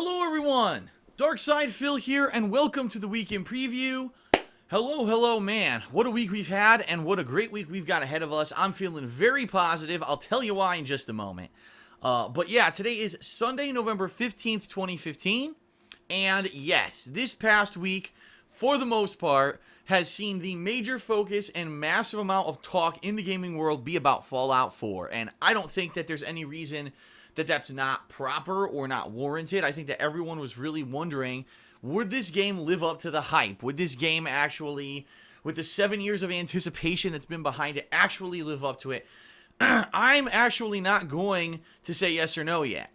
Hello everyone! Darkside Phil here, and welcome to the Weekend Preview. Hello, man. What a week we've had, and what a great week we've got ahead of us. I'm feeling very positive. I'll tell you why in just a moment. But yeah, today is Sunday, November 15th, 2015. And yes, this past week, for the most part, has seen the major focus and massive amount of talk in the gaming world be about Fallout 4. And I don't think that there's any reason that that's not proper or not warranted. I think that everyone was really wondering, would this game live up to the hype? Would this game actually, with the 7 years of anticipation that's been behind it, actually live up to it? I'm actually not going to say yes or no yet.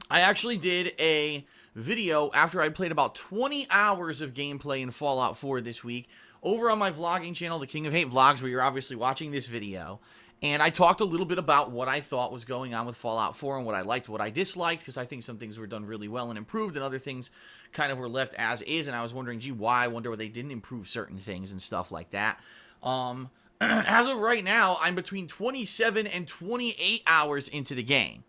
I actually did a video after I played about 20 hours of gameplay in Fallout 4 this week over on my vlogging channel, The King of Hate Vlogs, where you're obviously watching this video. And I talked a little bit about what I thought was going on with Fallout 4 and what I liked, what I disliked, because I think some things were done really well and improved, and other things kind of were left as is, and I was wondering, gee, why? I wonder why they didn't improve certain things and stuff like that. As of right now, I'm between 27 and 28 hours into the game.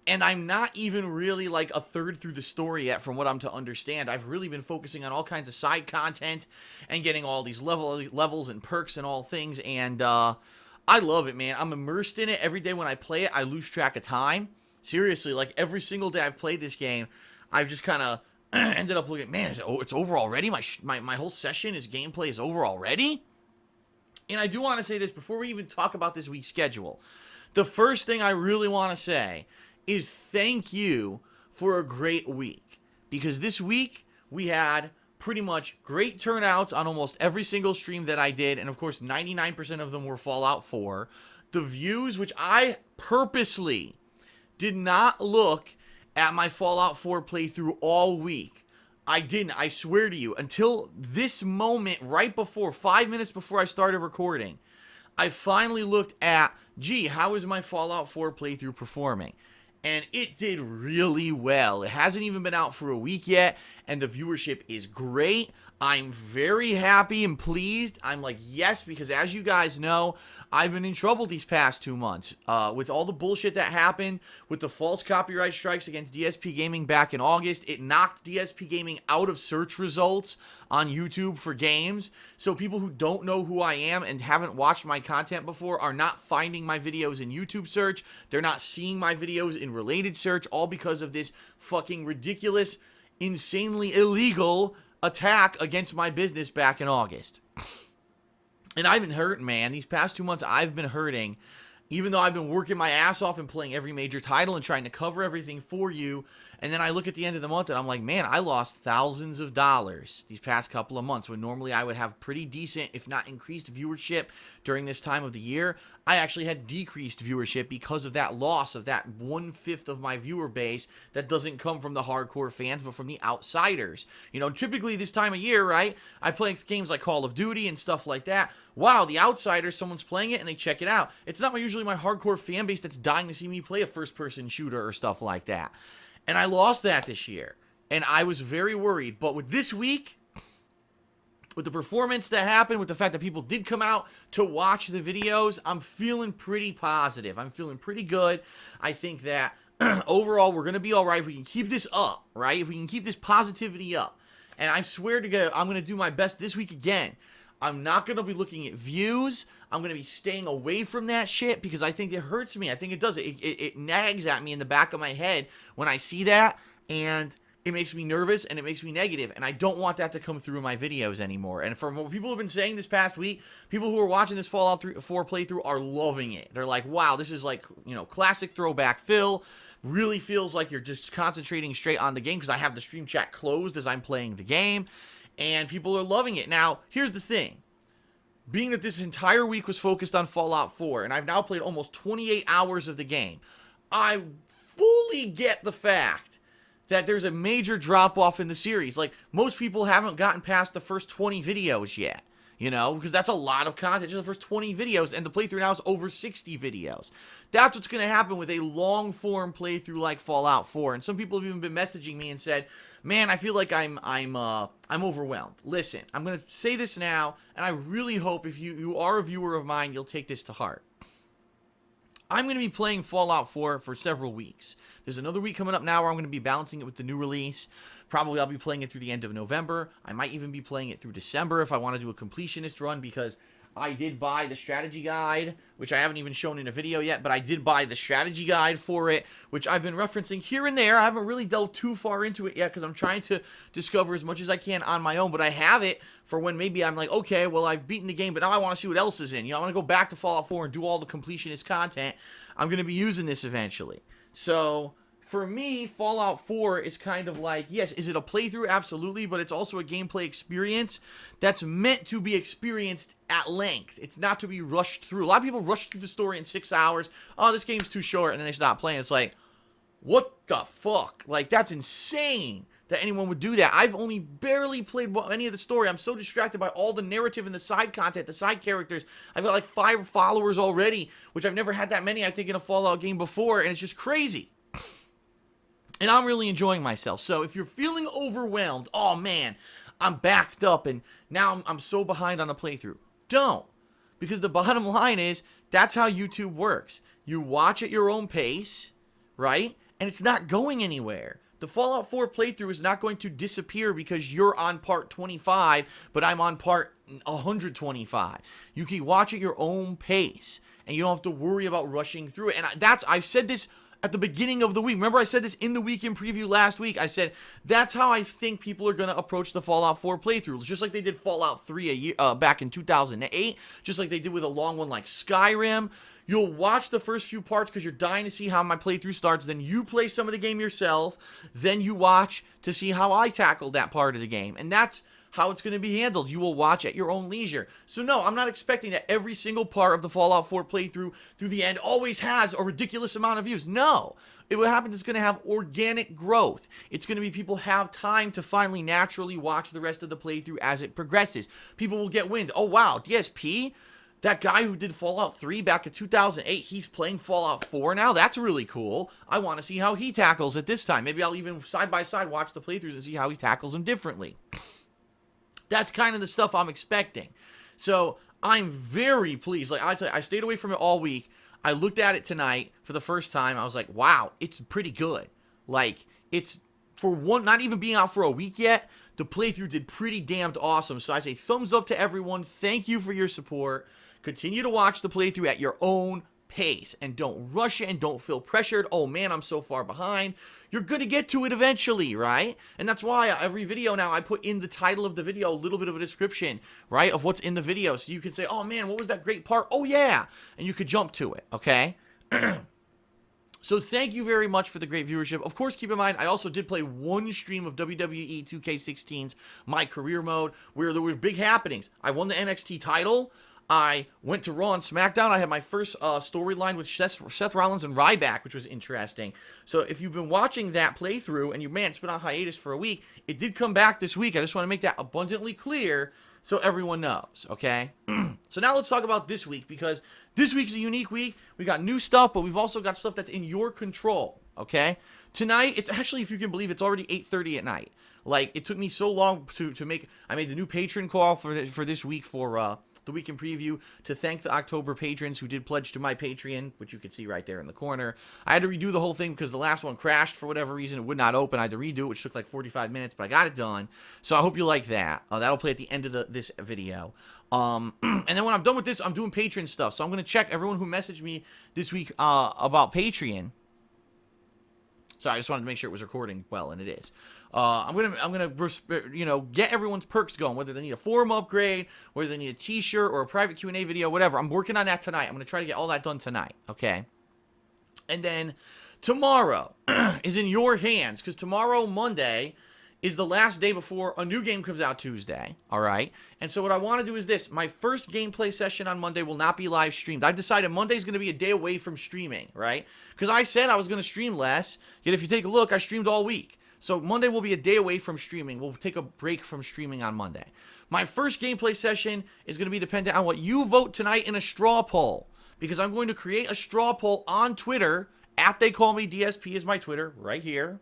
And I'm not even really like a third through the story yet from what I'm to understand. I've really been focusing on all kinds of side content and getting all these levels and perks and all things, and I love it, man. I'm immersed in it. Every day when I play it, I lose track of time. Seriously, like every single day I've played this game, I've just kind of ended up looking, man, it's over already? My whole session, gameplay is over already? And I do want to say this before we even talk about this week's schedule. The first thing I really want to say is thank you for a great week. Because this week, we had pretty much great turnouts on almost every single stream that I did, and of course 99% of them were Fallout 4. The views, which I purposely did not look at my Fallout 4 playthrough all week. I didn't, I swear to you, until this moment right before, 5 minutes before I started recording, I finally looked at, gee, how is my Fallout 4 playthrough performing? And it did really well. It hasn't even been out for a week yet, and the viewership is great. I'm very happy and pleased. I'm like, yes, because as you guys know, I've been in trouble these past 2 months. With all the bullshit that happened, with the false copyright strikes against DSP Gaming back in August, it knocked DSP Gaming out of search results on YouTube for games. So people who don't know who I am and haven't watched my content before are not finding my videos in YouTube search. They're not seeing my videos in related search, all because of this fucking ridiculous, insanely illegal attack against my business back in August. And I've been hurting, man. These past 2 months, I've been hurting. Even though I've been working my ass off and playing every major title and trying to cover everything for you. And then I look at the end of the month and I'm like, man, I lost thousands of dollars these past couple of months, when normally I would have pretty decent, if not increased viewership during this time of the year. I actually had decreased viewership because of that loss of that 1/5 of my viewer base that doesn't come from the hardcore fans, but from the outsiders. You know, typically this time of year, right, I play games like Call of Duty and stuff like that. Wow, the outsiders, someone's playing it and they check it out. It's not usually my hardcore fan base that's dying to see me play a first-person shooter or stuff like that. And I lost that this year. And I was very worried. But with this week, with the performance that happened, with the fact that people did come out to watch the videos, I'm feeling pretty positive. I'm feeling pretty good. I think that overall we're going to be all right. We can keep this up, right? If we can keep this positivity up. And I swear to God, I'm going to do my best this week again. I'm not going to be looking at views. I'm going to be staying away from that shit because I think it hurts me. I think it does. It nags at me in the back of my head when I see that, and it makes me nervous and it makes me negative, and I don't want that to come through in my videos anymore. And from what people have been saying this past week, people who are watching this Fallout 4 playthrough are loving it. They're like, wow, this is like, you know, classic throwback Phil. Really feels like you're just concentrating straight on the game because I have the stream chat closed as I'm playing the game. And people are loving it. Now, here's the thing. Being that this entire week was focused on Fallout 4, and I've now played almost 28 hours of the game, I fully get the fact that there's a major drop-off in the series. Like, most people haven't gotten past the first 20 videos yet, you know, because that's a lot of content, just the first 20 videos, and the playthrough now is over 60 videos. That's what's going to happen with a long-form playthrough like Fallout 4, and some people have even been messaging me and said, man, I feel like I'm overwhelmed. Listen, I'm going to say this now, and I really hope if you are a viewer of mine, you'll take this to heart. I'm going to be playing Fallout 4 for several weeks. There's another week coming up now where I'm going to be balancing it with the new release. Probably I'll be playing it through the end of November. I might even be playing it through December if I want to do a completionist run, because I did buy the strategy guide, which I haven't even shown in a video yet, but I did buy the strategy guide for it, which I've been referencing here and there. I haven't really delved too far into it yet because I'm trying to discover as much as I can on my own, but I have it for when maybe I'm like, okay, well, I've beaten the game, but now I want to see what else is in. You know, I want to go back to Fallout 4 and do all the completionist content. I'm going to be using this eventually. So for me, Fallout 4 is kind of like, yes, is it a playthrough? Absolutely, but it's also a gameplay experience that's meant to be experienced at length. It's not to be rushed through. A lot of people rush through the story in 6 hours. Oh, this game's too short, and then they stop playing. It's like, what the fuck? Like, that's insane that anyone would do that. I've only barely played any of the story. I'm so distracted by all the narrative and the side content, the side characters. I've got like 5 followers already, which I've never had that many, I think, in a Fallout game before, and it's just crazy. And I'm really enjoying myself. So if you're feeling overwhelmed, oh man, I'm backed up and now I'm so behind on the playthrough. Don't. Because the bottom line is, that's how YouTube works. You watch at your own pace, right? And it's not going anywhere. The Fallout 4 playthrough is not going to disappear because you're on part 25, but I'm on part 125. You can watch at your own pace, and you don't have to worry about rushing through it. And I've said this at the beginning of the week. Remember I said this in the weekend preview last week. I said, that's how I think people are going to approach the Fallout 4 playthrough. Just like they did Fallout 3 back in 2008. Just like they did with a long one like Skyrim. You'll watch the first few parts because you're dying to see how my playthrough starts. Then you play some of the game yourself. Then you watch to see how I tackled that part of the game. And that's how it's going to be handled. You will watch at your own leisure. So no, I'm not expecting that every single part of the Fallout 4 playthrough through the end always has a ridiculous amount of views. No. What happens is going to have organic growth. It's going to be people have time to finally naturally watch the rest of the playthrough as it progresses. People will get wind. Oh wow, DSP? That guy who did Fallout 3 back in 2008, he's playing Fallout 4 now? That's really cool. I want to see how he tackles it this time. Maybe I'll even side by side watch the playthroughs and see how he tackles them differently. That's kind of the stuff I'm expecting. So I'm very pleased. Like I tell you, I stayed away from it all week. I looked at it tonight for the first time. I was like, wow, it's pretty good. Like, it's, for one, not even being out for a week yet, the playthrough did pretty damned awesome. So I say thumbs up to everyone. Thank you for your support. Continue to watch the playthrough at your own pace. And don't rush it and don't feel pressured. Oh man, I'm so far behind. You're going to get to it eventually, right? And that's why every video now I put in the title of the video a little bit of a description, right, of what's in the video. So you can say, oh man, what was that great part? Oh yeah. And you could jump to it, okay? So thank you very much for the great viewership. Of course, keep in mind, I also did play one stream of WWE 2K16's My Career Mode, where there were big happenings. I won the NXT title. I went to Raw and SmackDown. I had my first storyline with Seth Rollins and Ryback, which was interesting. So if you've been watching that playthrough and it's been on hiatus for a week, it did come back this week. I just want to make that abundantly clear so everyone knows, okay? So now let's talk about this week, because this week's a unique week. We got new stuff, but we've also got stuff that's in your control, okay? Tonight, it's actually, if you can believe, it's already 8:30 at night. Like, it took me so long to make, I made the new patron call for this week for the weekend preview to thank the October patrons who did pledge to my Patreon, which you can see right there in the corner. I had to redo the whole thing because the last one crashed for whatever reason. It would not open. I had to redo it, which took like 45 minutes, but I got it done. So I hope you like that. That'll play at the end of this video. And then when I'm done with this, I'm doing Patreon stuff. So I'm going to check everyone who messaged me this week about Patreon. So I just wanted to make sure it was recording well, and it is. I'm gonna get everyone's perks going, whether they need a forum upgrade, whether they need a t-shirt or a private Q&A video, whatever. I'm working on that tonight. I'm gonna try to get all that done tonight, okay? And then tomorrow is in your hands, because tomorrow, Monday, is the last day before a new game comes out Tuesday, all right? And so what I want to do is this. My first gameplay session on Monday will not be live streamed. I've decided Monday's going to be a day away from streaming, right? Because I said I was going to stream less, yet if you take a look, I streamed all week. So Monday will be a day away from streaming. We'll take a break from streaming on Monday. My first gameplay session is going to be dependent on what you vote tonight in a straw poll, because I'm going to create a straw poll on Twitter, @TheyCallMeDSP is my Twitter, right here.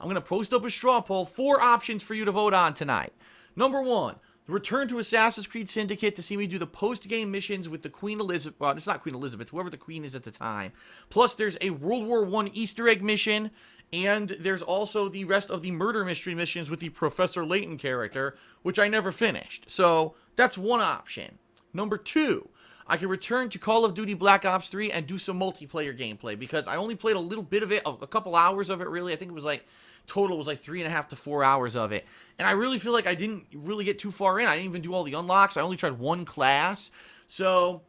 I'm going to post up a straw poll, 4 options for you to vote on tonight. Number 1, Return to Assassin's Creed Syndicate to see me do the post-game missions with the Queen Elizabeth. Well, it's not Queen Elizabeth, whoever the queen is at the time. Plus, there's a World War I Easter egg mission, and there's also the rest of the murder mystery missions with the Professor Layton character, which I never finished. So, that's one option. Number 2, I can return to Call of Duty Black Ops 3 and do some multiplayer gameplay, because I only played a little bit of it, a couple hours of it, really. I think it was like, total was like 3.5 to 4 hours of it. And I really feel like I didn't really get too far in. I didn't even do all the unlocks. I only tried one class. So,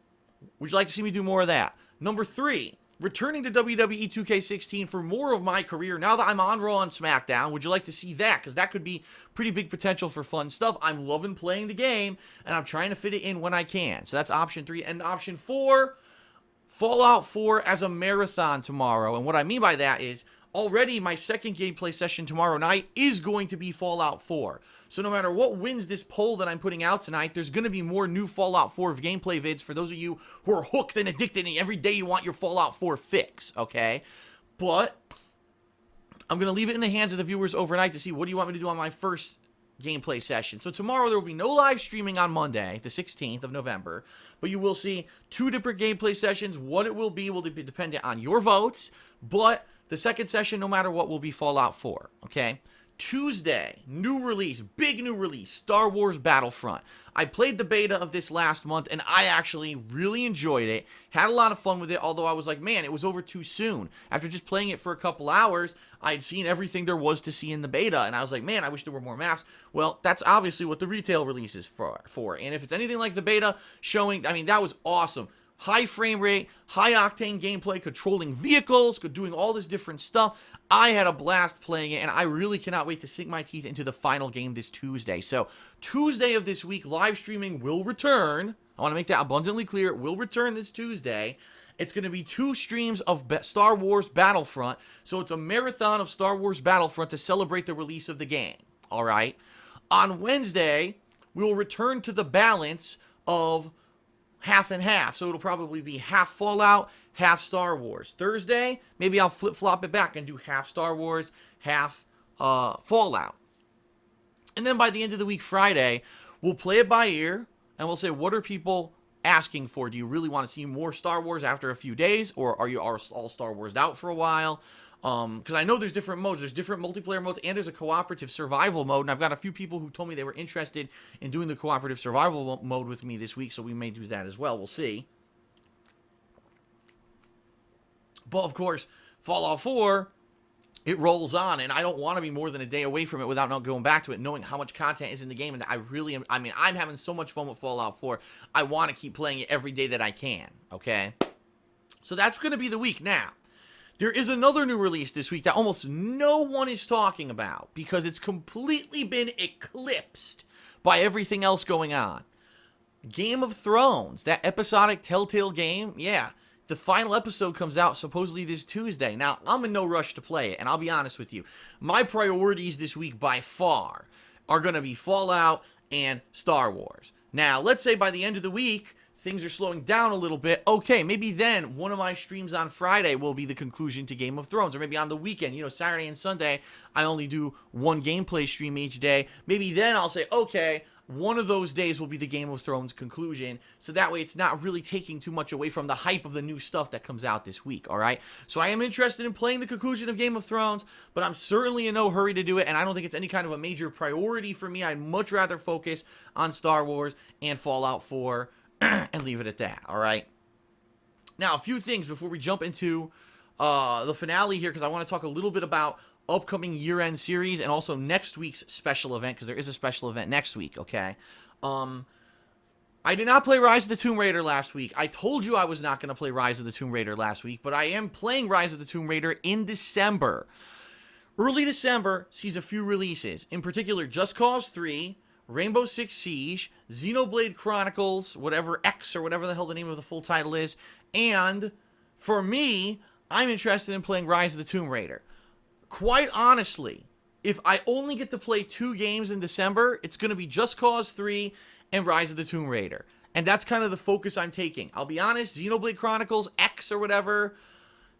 would you like to see me do more of that? Number 3, returning to WWE 2K16 for more of my career. Now that I'm on Raw and SmackDown, would you like to see that? Because that could be pretty big potential for fun stuff. I'm loving playing the game, and I'm trying to fit it in when I can. So that's option 3. And option 4, Fallout 4 as a marathon tomorrow. And what I mean by that is, already my second gameplay session tomorrow night is going to be Fallout 4. So no matter what wins this poll that I'm putting out tonight, there's going to be more new Fallout 4 gameplay vids for those of you who are hooked and addicted and every day you want your Fallout 4 fix, okay? But I'm going to leave it in the hands of the viewers overnight to see what do you want me to do on my first gameplay session. So tomorrow there will be no live streaming on Monday, the 16th of November, but you will see 2 different gameplay sessions. What it will be dependent on your votes, but the second session, no matter what, will be Fallout 4, okay? Tuesday, new release, big new release, Star Wars Battlefront. I played the beta of this last month, and I actually really enjoyed it. Had a lot of fun with it, although I was like, man, it was over too soon. After just playing it for a couple hours, I had seen everything there was to see in the beta, and I was like, man, I wish there were more maps. Well, that's obviously what the retail release is for. And if it's anything like the beta showing, I mean, that was awesome. High frame rate, high octane gameplay, controlling vehicles, doing all this different stuff. I had a blast playing it, and I really cannot wait to sink my teeth into the final game this Tuesday. So, Tuesday of this week, live streaming will return. I want to make that abundantly clear. It will return this Tuesday. It's going to be 2 streams of Star Wars Battlefront. So, it's a marathon of Star Wars Battlefront to celebrate the release of the game. All right. On Wednesday, we will return to the balance of half and half. So it'll probably be half Fallout, half Star Wars. Thursday, maybe I'll flip-flop it back and do half Star Wars, half Fallout. And then by the end of the week, Friday, we'll play it by ear, and we'll say, what are people asking for? Do you really want to see more Star Wars after a few days, or are you all Star Wars'd out for a while? Because I know there's different modes. There's different multiplayer modes, and there's a cooperative survival mode. And I've got a few people who told me they were interested in doing the cooperative survival mode with me this week, so we may do that as well. We'll see. But, of course, Fallout 4, it rolls on, and I don't want to be more than a day away from it without not going back to it, knowing how much content is in the game. And I really am. I mean, I'm having so much fun with Fallout 4. I want to keep playing it every day that I can, okay? So that's going to be the week. Now, there is another new release this week that almost no one is talking about because it's completely been eclipsed by everything else going on. Game of Thrones, that episodic Telltale game, yeah, the final episode comes out supposedly this Tuesday. Now, I'm in no rush to play it, and I'll be honest with you. My priorities this week by far are going to be Fallout and Star Wars. Now, let's say by the end of the week, things are slowing down a little bit. Okay, maybe then one of my streams on Friday will be the conclusion to Game of Thrones. Or maybe on the weekend, you know, Saturday and Sunday, I only do one gameplay stream each day. Maybe then I'll say, okay, one of those days will be the Game of Thrones conclusion. So that way it's not really taking too much away from the hype of the new stuff that comes out this week, all right? So I am interested in playing the conclusion of Game of Thrones, but I'm certainly in no hurry to do it, and I don't think it's any kind of a major priority for me. I'd much rather focus on Star Wars and Fallout 4 and leave it at that, all right? Now, a few things before we jump into the finale here, because I want to talk a little bit about upcoming year-end series and also next week's special event, because there is a special event next week, okay? I did not play Rise of the Tomb Raider last week. I told you I was not going to play Rise of the Tomb Raider last week, but I am playing Rise of the Tomb Raider in December. Early December sees a few releases, in particular Just Cause 3, Rainbow Six Siege, Xenoblade Chronicles, whatever X or whatever the hell the name of the full title is, and for me, I'm interested in playing Rise of the Tomb Raider. Quite honestly, if I only get to play 2 games in December, it's going to be Just Cause 3 and Rise of the Tomb Raider. And that's kind of the focus I'm taking. I'll be honest, Xenoblade Chronicles X or whatever,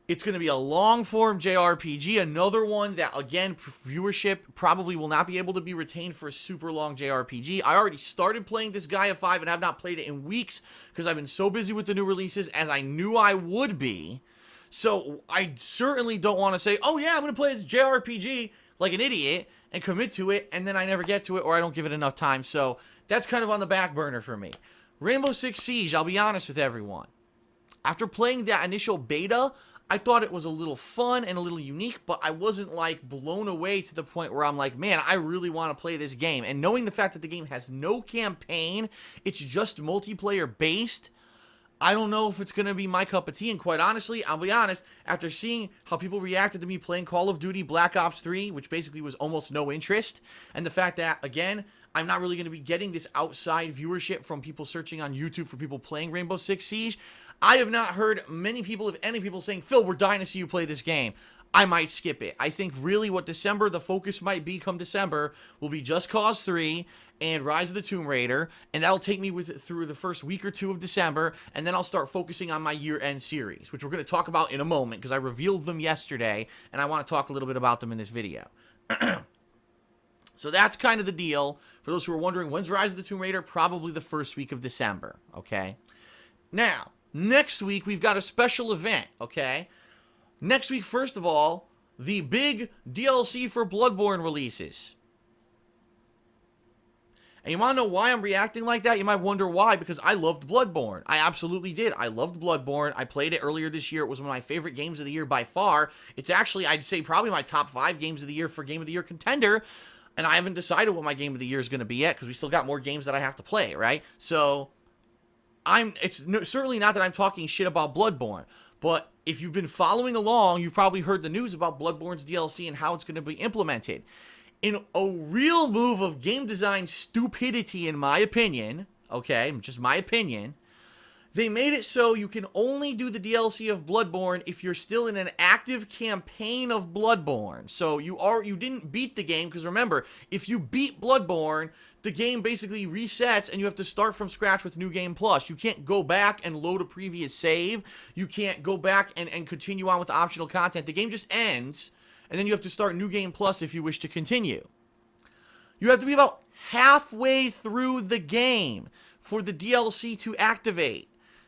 It's going to be a long-form JRPG, another one that, again, viewership probably will not be able to be retained for a super long JRPG. I already started playing this Gaia 5 and have not played it in weeks because I've been so busy with the new releases, as I knew I would be. So I certainly don't want to say, oh yeah, I'm going to play this JRPG like an idiot and commit to it, and then I never get to it or I don't give it enough time. So that's kind of on the back burner for me. Rainbow Six Siege, I'll be honest with everyone. After playing that initial beta, I thought it was a little fun and a little unique, but I wasn't like blown away to the point where I'm like, man, I really want to play this game. And knowing the fact that the game has no campaign, it's just multiplayer based, I don't know if it's going to be my cup of tea. And quite honestly, I'll be honest, after seeing how people reacted to me playing Call of Duty Black Ops 3, which basically was almost no interest, and the fact that, again, I'm not really going to be getting this outside viewership from people searching on YouTube for people playing Rainbow Six Siege, I have not heard many people, if any people, saying, Phil, we're dying to see you play this game. I might skip it. I think really what December, the focus might be come December, will be Just Cause 3 and Rise of the Tomb Raider, and that'll take me through the first week or two of December, and then I'll start focusing on my year-end series, which we're going to talk about in a moment, because I revealed them yesterday, and I want to talk a little bit about them in this video. So that's kind of the deal. For those who are wondering, when's Rise of the Tomb Raider? Probably the first week of December, okay? Now, next week, we've got a special event, okay? Next week, first of all, the big DLC for Bloodborne releases. And you want to know why I'm reacting like that? You might wonder why, because I loved Bloodborne. I absolutely did. I loved Bloodborne. I played it earlier this year. It was one of my favorite games of the year by far. It's actually, I'd say, probably my top 5 games of the year for Game of the Year contender. And I haven't decided what my Game of the Year is going to be yet, because we still got more games that I have to play, right? So, certainly not that I'm talking shit about Bloodborne. But if you've been following along, you've probably heard the news about Bloodborne's DLC and how it's going to be implemented. In a real move of game design stupidity, in my opinion, okay, just my opinion, they made it so you can only do the DLC of Bloodborne if you're still in an active campaign of Bloodborne. So you didn't beat the game, because remember, if you beat Bloodborne, the game basically resets and you have to start from scratch with New Game Plus. You can't go back and load a previous save. You can't go back and continue on with the optional content. The game just ends, and then you have to start New Game Plus if you wish to continue. You have to be about halfway through the game for the DLC to activate.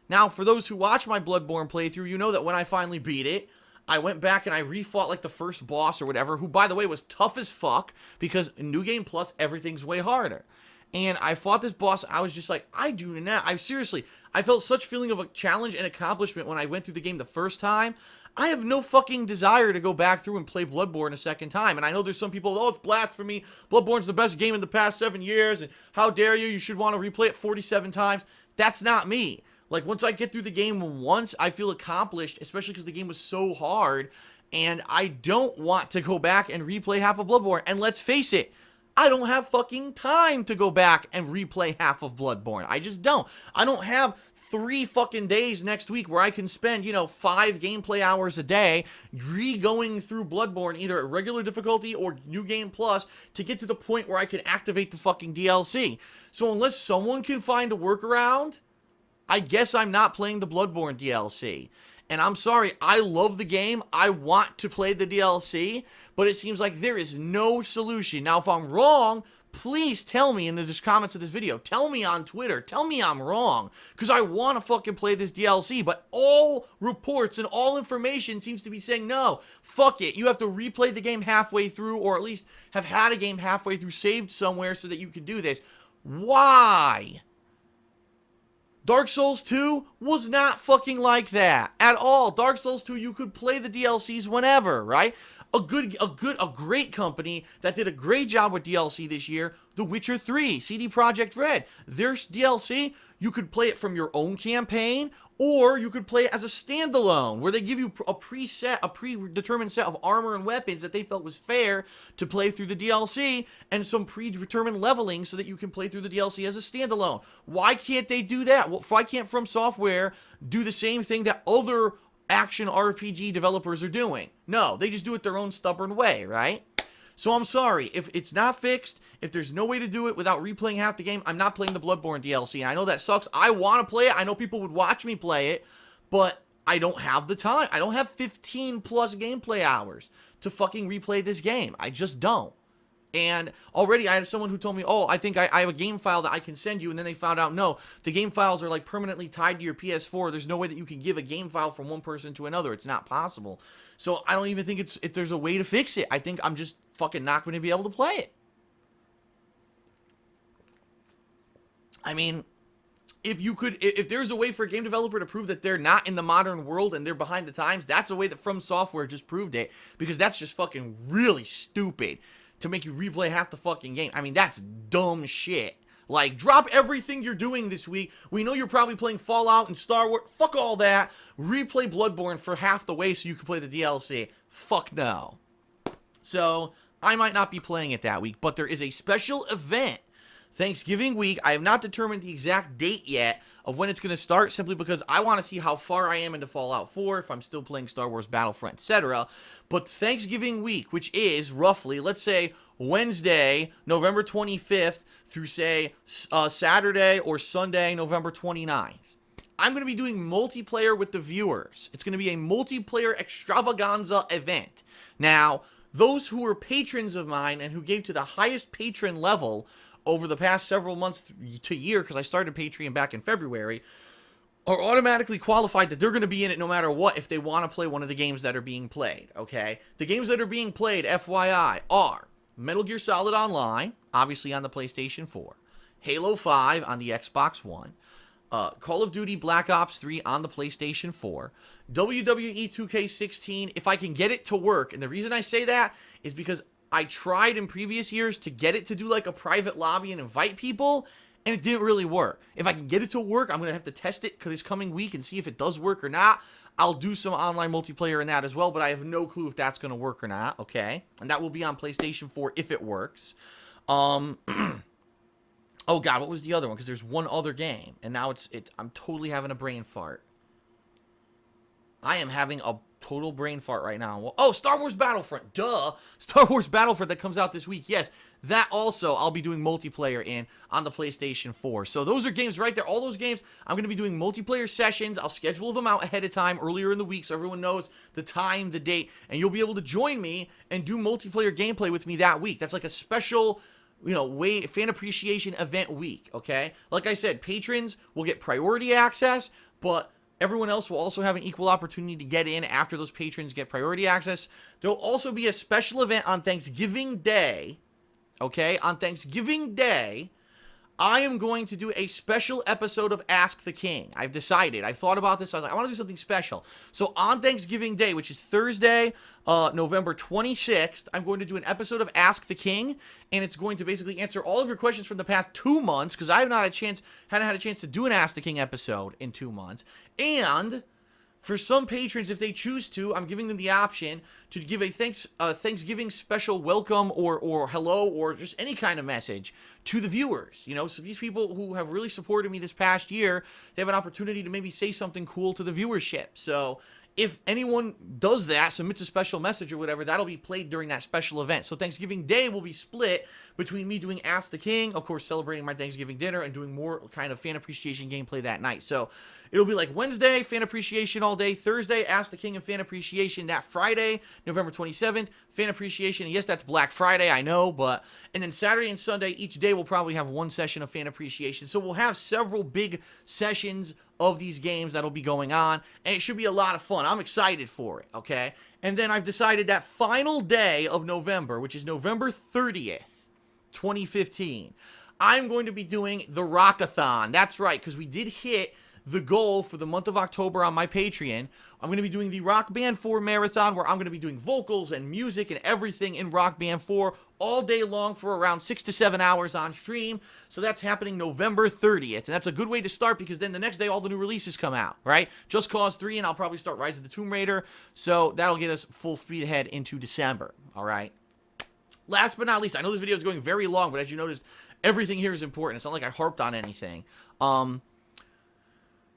Now, for those who watch my Bloodborne playthrough, you know that when I finally beat it, I went back and I refought like the first boss or whatever, who, by the way, was tough as fuck, because in New Game Plus, everything's way harder. And I fought this boss, I was just like, I felt such feeling of a challenge and accomplishment when I went through the game the first time. I have no fucking desire to go back through and play Bloodborne a second time. And I know there's some people, oh, it's blasphemy, Bloodborne's the best game in the past 7 years, and how dare you should want to replay it 47 times. That's not me. Like, once I get through the game once, I feel accomplished, especially because the game was so hard, and I don't want to go back and replay half of Bloodborne. And let's face it, I don't have fucking time to go back and replay half of Bloodborne. I just don't. I don't have 3 fucking days next week where I can spend, 5 gameplay hours a day re-going through Bloodborne, either at regular difficulty or New Game Plus, to get to the point where I can activate the fucking DLC. So unless someone can find a workaround, I guess I'm not playing the Bloodborne DLC. And I'm sorry, I love the game. I want to play the DLC, but it seems like there is no solution. Now, if I'm wrong, please tell me in the comments of this video. Tell me on Twitter. Tell me I'm wrong, because I want to fucking play this DLC, but all reports and all information seems to be saying, no, fuck it. You have to replay the game halfway through, or at least have had a game halfway through saved somewhere so that you can do this. Why? Dark Souls 2 was not fucking like that at all. Dark Souls 2, you could play the DLCs whenever, right? A great company that did a great job with DLC this year, The Witcher 3, CD Projekt Red. Their DLC, you could play it from your own campaign, or you could play it as a standalone, where they give you a predetermined set of armor and weapons that they felt was fair to play through the DLC, and some predetermined leveling so that you can play through the DLC as a standalone. Why can't they do that? Why can't From Software do the same thing that other action RPG developers are doing? No, they just do it their own stubborn way, right? So I'm sorry, if it's not fixed, if there's no way to do it without replaying half the game, I'm not playing the Bloodborne DLC. And I know that sucks. I want to play it. I know people would watch me play it, but I don't have the time. I don't have 15 plus gameplay hours to fucking replay this game. I just don't. And already I had someone who told me, oh, I think I have a game file that I can send you. And then they found out, no, the game files are like permanently tied to your PS4. There's no way that you can give a game file from one person to another. It's not possible. So I don't even think if there's a way to fix it. I think I'm just fucking not going to be able to play it. I mean, if there's a way for a game developer to prove that they're not in the modern world and they're behind the times, that's a way that From Software just proved it, because that's just fucking really stupid to make you replay half the fucking game. I mean, that's dumb shit. Like, drop everything you're doing this week. We know you're probably playing Fallout and Star Wars. Fuck all that. Replay Bloodborne for half the way so you can play the DLC. Fuck no. So, I might not be playing it that week, but there is a special event Thanksgiving week. I have not determined the exact date yet of when it's going to start, simply because I want to see how far I am into Fallout 4, if I'm still playing Star Wars Battlefront, etc. But Thanksgiving week, which is roughly, let's say, Wednesday, November 25th, through, say, Saturday or Sunday, November 29th. I'm going to be doing multiplayer with the viewers. It's going to be a multiplayer extravaganza event. Now, those who are patrons of mine and who gave to the highest patron level over the past several months to year, because I started Patreon back in February, are automatically qualified that they're going to be in it no matter what if they want to play one of the games that are being played, okay? The games that are being played, FYI, are Metal Gear Solid Online, obviously on the PlayStation 4, Halo 5 on the Xbox One, Call of Duty Black Ops 3 on the PlayStation 4, WWE 2K16, if I can get it to work. And the reason I say that is because I tried in previous years to get it to do like a private lobby and invite people, and it didn't really work. If I can get it to work, I'm going to have to test it this coming week and see if it does work or not. I'll do some online multiplayer in that as well, but I have no clue if that's going to work or not, okay? And that will be on PlayStation 4 if it works. Oh god, what was the other one? Because there's one other game, and now I'm totally having a brain fart. I am having a total brain fart right now. Oh, Star Wars Battlefront. Duh. Star Wars Battlefront that comes out this week. Yes, that also I'll be doing multiplayer in on the PlayStation 4. So those are games right there. All those games, I'm going to be doing multiplayer sessions. I'll schedule them out ahead of time earlier in the week so everyone knows the time, the date, and you'll be able to join me and do multiplayer gameplay with me that week. That's like a special, fan appreciation event week, okay? Like I said, patrons will get priority access, but everyone else will also have an equal opportunity to get in after those patrons get priority access. There'll also be a special event on Thanksgiving Day, okay? On Thanksgiving Day, I am going to do a special episode of Ask the King. I've decided. I've thought about this. I was like, I want to do something special. So on Thanksgiving Day, which is Thursday, November 26th, I'm going to do an episode of Ask the King, and it's going to basically answer all of your questions from the past 2 months, because I have not hadn't had a chance to do an Ask the King episode in 2 months. And for some patrons, if they choose to, I'm giving them the option to give a Thanksgiving special welcome or hello or just any kind of message to the viewers. So these people who have really supported me this past year, they have an opportunity to maybe say something cool to the viewership. So if anyone does that, submits a special message or whatever, that'll be played during that special event. So Thanksgiving Day will be split between me doing Ask the King, of course celebrating my Thanksgiving dinner, and doing more kind of fan appreciation gameplay that night. So it'll be like Wednesday, fan appreciation all day. Thursday, Ask the King and fan appreciation. That Friday, November 27th, fan appreciation. Yes, that's Black Friday, I know, but... And then Saturday and Sunday, each day we'll probably have one session of fan appreciation. So we'll have several big sessions of these games that'll be going on, and it should be a lot of fun. I'm excited for it, okay? And then I've decided that final day of November, which is November 30th, 2015, I'm going to be doing the Rockathon. That's right, because we did hit the goal for the month of October on my Patreon. I'm going to be doing the Rock Band 4 Marathon, where I'm going to be doing vocals and music and everything in Rock Band 4 all day long for around 6 to 7 hours on stream. So that's happening November 30th. And that's a good way to start, because then the next day all the new releases come out, right? Just Cause 3, and I'll probably start Rise of the Tomb Raider. So that'll get us full speed ahead into December, all right? Last but not least, I know this video is going very long, but as you noticed, everything here is important. It's not like I harped on anything.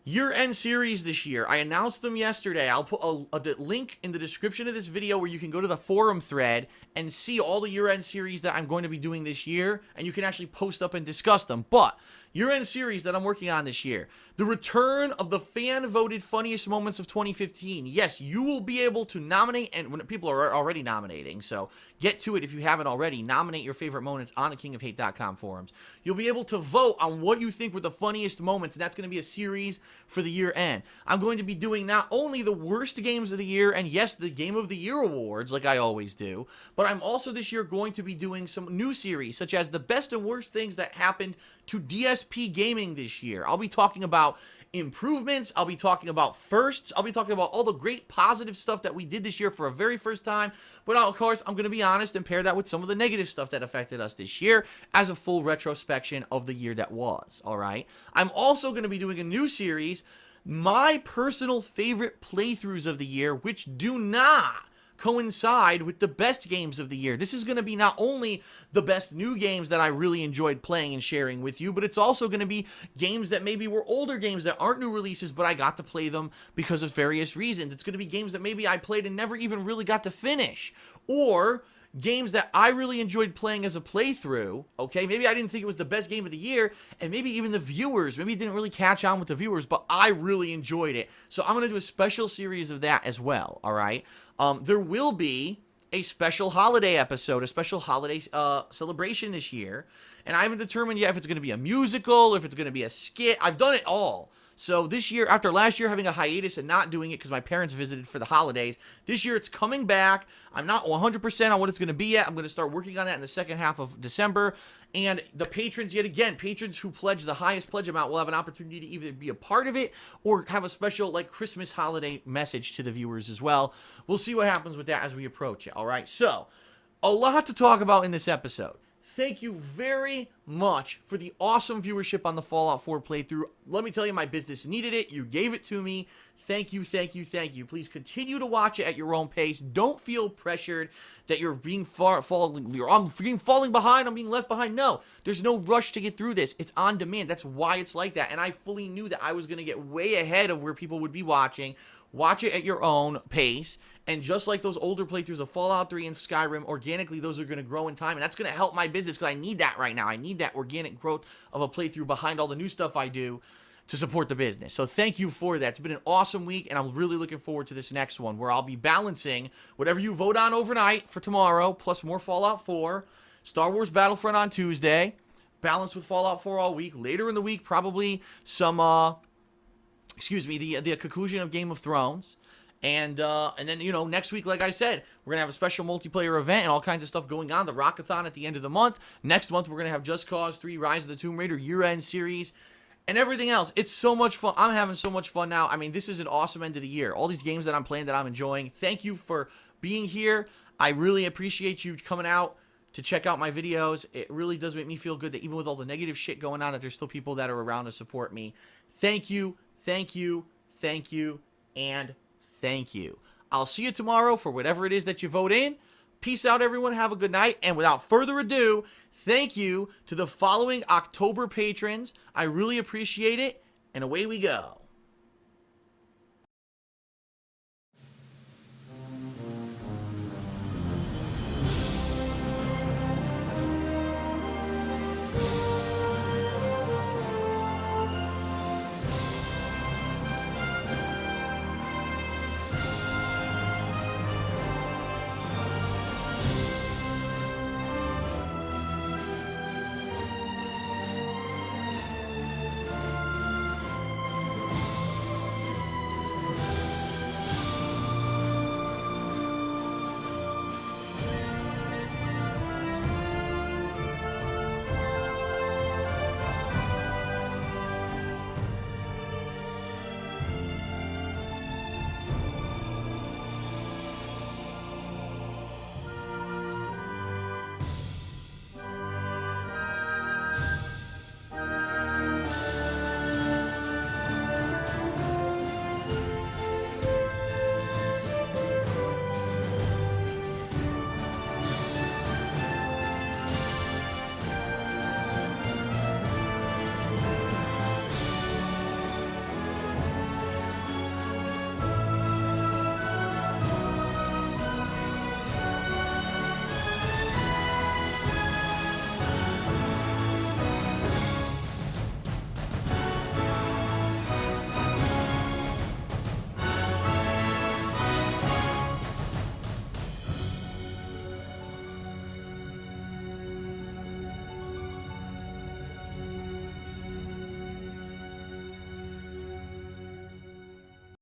Year-end series this year. I announced them yesterday. I'll put a link in the description of this video where you can go to the forum thread and see all the year-end series that I'm going to be doing this year, and you can actually post up and discuss them. But year-end series that I'm working on this year. The return of the fan-voted funniest moments of 2015. Yes, you will be able to nominate, and when people are already nominating, so get to it if you haven't already. Nominate your favorite moments on the kingofhate.com forums. You'll be able to vote on what you think were the funniest moments, and that's going to be a series for the year end. I'm going to be doing not only the worst games of the year, and yes, the Game of the Year awards, like I always do, but I'm also this year going to be doing some new series, such as the best and worst things that happened to DSP gaming this year. I'll be talking about improvements, I'll be talking about firsts, I'll be talking about all the great positive stuff that we did this year for a very first time, but of course, I'm going to be honest and pair that with some of the negative stuff that affected us this year as a full retrospection of the year that was, alright? I'm also going to be doing a new series, my personal favorite playthroughs of the year, which do not coincide with the best games of the year. This is going to be not only the best new games that I really enjoyed playing and sharing with you, but it's also going to be games that maybe were older games that aren't new releases, but I got to play them because of various reasons. It's going to be games that maybe I played and never even really got to finish, or games that I really enjoyed playing as a playthrough, okay? Maybe I didn't think it was the best game of the year, and maybe even the viewers, maybe it didn't really catch on with the viewers, but I really enjoyed it. So I'm going to do a special series of that as well, all right? There will be a special holiday episode, a special holiday celebration this year, and I haven't determined yet if it's going to be a musical, if it's going to be a skit. I've done it all. So this year, after last year having a hiatus and not doing it because my parents visited for the holidays, this year it's coming back. I'm not 100% on what it's going to be yet. I'm going to start working on that in the second half of December. And the patrons, yet again, patrons who pledge the highest pledge amount will have an opportunity to either be a part of it or have a special, like, Christmas holiday message to the viewers as well. We'll see what happens with that as we approach it, all right? So, a lot to talk about in this episode. Thank you very much for the awesome viewership on the Fallout 4 playthrough. Let me tell you, my business needed it. You gave it to me. Thank you, thank you, thank you. Please continue to watch it at your own pace. Don't feel pressured that you're being falling behind, I'm being left behind. No, there's no rush to get through this. It's on demand. That's why it's like that. And I fully knew that I was going to get way ahead of where people would be watching. Watch it at your own pace. And just like those older playthroughs of Fallout 3 and Skyrim, organically, those are going to grow in time. And that's going to help my business because I need that right now. I need that organic growth of a playthrough behind all the new stuff I do to support the business. So thank you for that. It's been an awesome week, and I'm really looking forward to this next one where I'll be balancing whatever you vote on overnight for tomorrow, plus more Fallout 4, Star Wars Battlefront on Tuesday, balance with Fallout 4 all week. Later in the week, probably some, the conclusion of Game of Thrones. And then, you know, next week, like I said, we're going to have a special multiplayer event and all kinds of stuff going on. The Rockathon at the end of the month. Next month, we're going to have Just Cause 3, Rise of the Tomb Raider year-end series, and everything else. It's so much fun. I'm having so much fun now. I mean, this is an awesome end of the year. All these games that I'm playing that I'm enjoying. Thank you for being here. I really appreciate you coming out to check out my videos. It really does make me feel good that even with all the negative shit going on, that there's still people that are around to support me. Thank you, thank you, thank you, and thank you. I'll see you tomorrow for whatever it is that you vote in. Peace out, everyone. Have a good night. And without further ado, thank you to the following October patrons. I really appreciate it. And away we go.